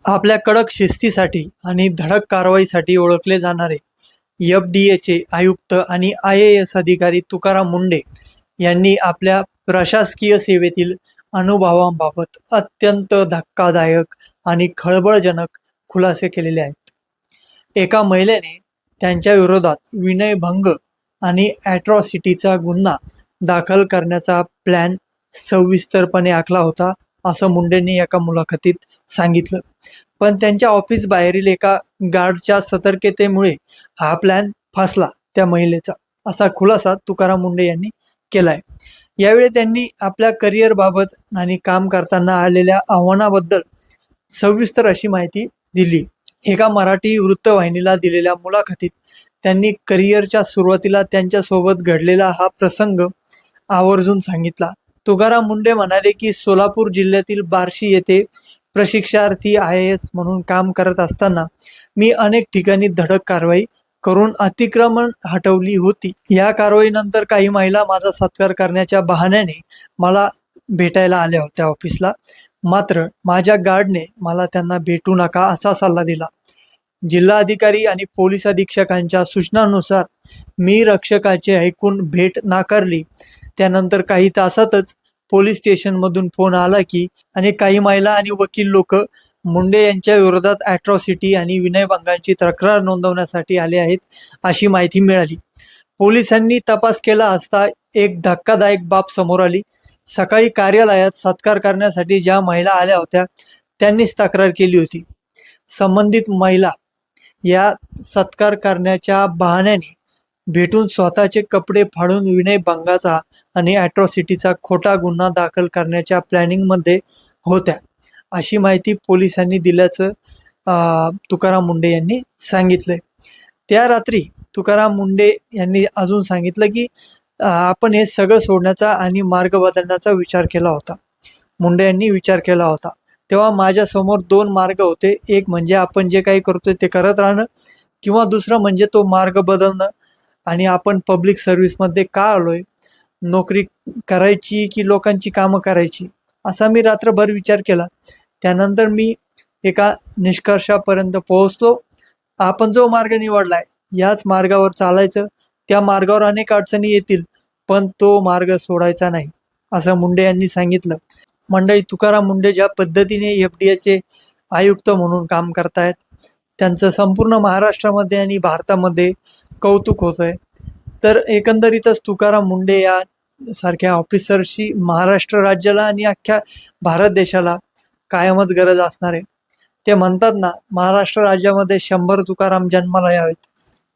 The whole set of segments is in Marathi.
आपल्या कडक शिस्तीसाठी आणि धडक कारवाईसाठी ओळखले जाणारे एफ-डी-एचे आयुक्त आणि आय-ए-एस अधिकारी तुकाराम मुंढे यांनी आपल्या प्रशासकीय सेवेतील अनुभवांबाबत अत्यंत धक्कादायक आणि खळबळजनक खुलासे केलेले आहेत. एका महिलेने त्यांच्या विरोधात विनयभंग आणि ॲट्रॉसिटीचा गुन्हा दाखल करण्याचा प्लॅन सविस्तरपणे आखला होता, असं मुंडेंनी एका मुलाखतीत सांगितलं. पण त्यांच्या ऑफिस बाहेरील एका गार्डच्या सतर्कतेमुळे हा प्लॅन फसला त्या महिलेचा, असा खुलासा तुकाराम मुंढे यांनी केलाय. यावेळी त्यांनी आपल्या करिअरबाबत आणि काम करताना आलेल्या आव्हानाबद्दल सविस्तर अशी माहिती दिली. एका मराठी वृत्तवाहिनीला दिलेल्या मुलाखतीत त्यांनी करिअरच्या सुरुवातीला त्यांच्यासोबत घडलेला हा प्रसंग आवर्जून सांगितला. तुकाराम मुंढे म्हणाले की सोलापूर जिल्ह्यातील बार्शी येथे प्रशिक्षार्थी आय-ए-एस म्हणून काम करत असताना मी अनेक ठिकाणी धडक कारवाई करून अतिक्रमण हटवली होती. या कारवाईनंतर काही महिला माझा सत्कार करण्याच्या बहाण्याने मला भेटायला आल्या होत्या ऑफिसला. मात्र माझ्या गार्डने मला त्यांना भेटू नका असा सल्ला दिला. जिल्हाधिकारी आणि पोलीस अधीक्षकांच्या सूचनांनुसार मी रक्षकाचे ऐकून भेट नाकारली. त्यानंतर काही तासातच पोलीस स्टेशनमधून फोन आला की काही महिला आणि वकील लोक मुंडे यांच्या विरोधात ॲट्रॉसिटी आणि विनयभंगाची तक्रार नोंदवण्यासाठी आले आहेत, अशी माहिती मिळाली. पोलिसांनी तपास केला असता एक धक्कादायक बाब समोर आली. सकाळी कार्यालयात सत्कार करण्यासाठी ज्या महिला आल्या होत्या त्यांनीच तक्रार केली होती. संबंधित महिला या सत्कार करण्याच्या बहाण्याने भेटून स्वतःचे कपडे फाडून विनयभंगाचा आणि ॲट्रॉसिटीचा खोटा गुन्हा दाखल करण्याच्या प्लॅनिंगमध्ये होत्या, अशी माहिती पोलिसांनी दिल्याचं तुकाराम मुंढे यांनी सांगितलंय. त्या रात्री तुकाराम मुंढे यांनी अजून सांगितलं की आपण हे सगळं सोडण्याचा आणि मार्ग बदलण्याचा विचार केला होता. मुंढे यांनी विचार केला होता तेव्हा माझ्यासमोर 2 मार्ग होते. एक म्हणजे आपण जे काही करतोय ते करत राहणं, किंवा दुसरं म्हणजे तो मार्ग बदलणं आणि आपण पब्लिक सर्व्हिसमध्ये का आलोय, नोकरी करायची की लोकांची कामं करायची, असा मी रात्रभर विचार केला. त्यानंतर मी एका निष्कर्षापर्यंत पोहोचलो. आपण जो मार्ग निवडलाय याच मार्गावर चालायचं. त्या मार्गावर अनेक अडचणी येतील, पण तो मार्ग सोडायचा नाही, असं मुंडे यांनी सांगितलं. मंडळी, तुकाराम मुंढे ज्या पद्धतीने एफ-डी-एचे आयुक्त म्हणून काम करतायत त्यांचं संपूर्ण महाराष्ट्रामध्ये आणि भारतामध्ये कौतुक होत आहे. तर एकंदरीतच तुकाराम मुंढे या सारख्या ऑफिसर्सची महाराष्ट्र राज्याला आणि अख्ख्या भारत देशाला कायमच गरज असणार आहे. ते म्हणतात ना, महाराष्ट्र राज्यामध्ये 100 तुकाराम जन्माला यावेत,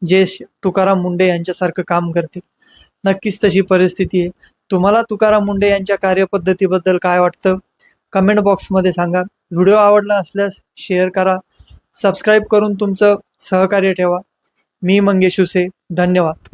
जे तुकाराम मुंढे यांच्यासारखं काम करतील. नक्कीच तशी परिस्थिती आहे. तुम्हाला तुकाराम मुंढे यांच्या कार्यपद्धतीबद्दल काय वाटतं, कमेंट बॉक्समध्ये सांगा. व्हिडिओ आवडला असल्यास शेअर करा, सबस्क्राईब करून तुमचं सहकार्य ठेवा. मी मंगेश हुसे, धन्यवाद.